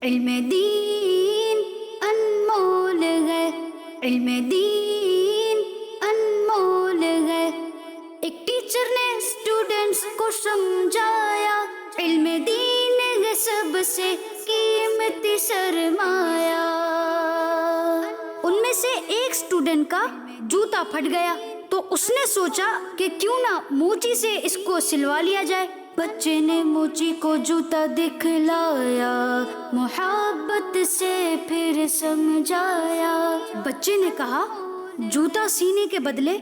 علم دین انمول ہے، علم دین انمول ہے۔ ایک ٹیچر نے اسٹوڈنٹس کو سمجھایا، علم دین ہے سب سے قیمتی سرمایہ۔ ان میں سے ایک اسٹوڈنٹ کا جوتا پھٹ گیا تو اس نے سوچا کہ کیوں نہ موچی سے اس کو سلوا لیا جائے۔ بچے نے موچی کو جوتا دکھلایا، محبت سے پھر سمجھایا۔ بچے نے کہا، جوتا سینے کے بدلے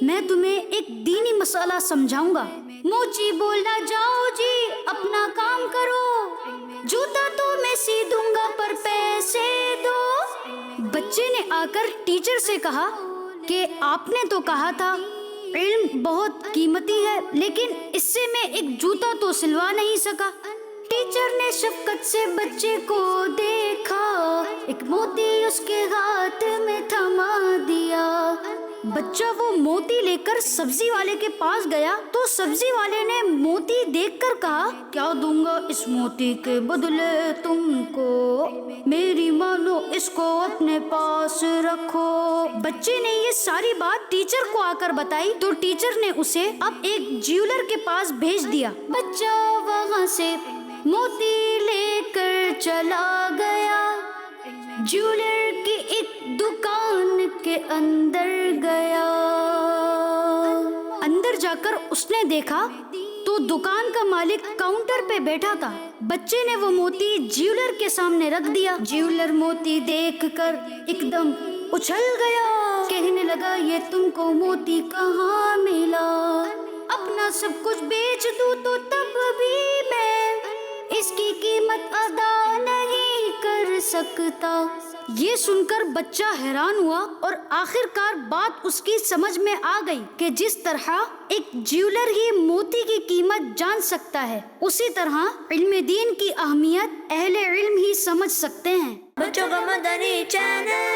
میں تمہیں ایک دینی مسئلہ سمجھاؤں گا۔ موچی بولا، جاؤ جی اپنا کام کرو، جوتا تو میں سی دوں گا پر پیسے دو۔ بچے نے آ کر ٹیچر سے کہا کہ آپ نے تو کہا تھا علم بہت قیمتی ہے، لیکن اس سے میں ایک جوتا تو سلوا نہیں سکا۔ ٹیچر نے شفقت سے بچے کو دیکھا، ایک موتی اس کے ہاتھ میں تھما دیا۔ بچہ وہ موتی لے کر سبزی والے کے پاس گیا تو سبزی والے نے موتی دیکھ کر کہا، کیا دوں گا اس موتی کے بدلے تم کو، میری مانو اس کو اپنے پاس رکھو۔ بچے نے یہ ساری بات ٹیچر کو آ کر بتائی تو ٹیچر نے اسے اب ایک جیولر کے پاس بھیج دیا۔ بچہ وہاں سے موتی لے کر چلا گیا، جیولر کی ایک دکان کے اندر گیا۔ اندر جا کر اس نے دیکھا تو دکان کا مالک کاؤنٹر پہ بیٹھا تھا۔ بچے نے وہ موتی جیولر کے سامنے رکھ دیا۔ جیولر موتی دیکھ کر ایک دم اچھل گیا، کہنے لگا، یہ تم کو موتی کہاں ملا؟ اپنا سب کچھ بیچ دوں تو تب بھی میں اس کی قیمت ادا نہیں کر سکتا۔ یہ سن کر بچہ حیران ہوا اور آخر کار بات اس کی سمجھ میں آ گئی کہ جس طرح ایک جیولر ہی موتی کی قیمت جان سکتا ہے، اسی طرح علم دین کی اہمیت اہل علم ہی سمجھ سکتے ہیں۔ بچوں کا مدنی چینل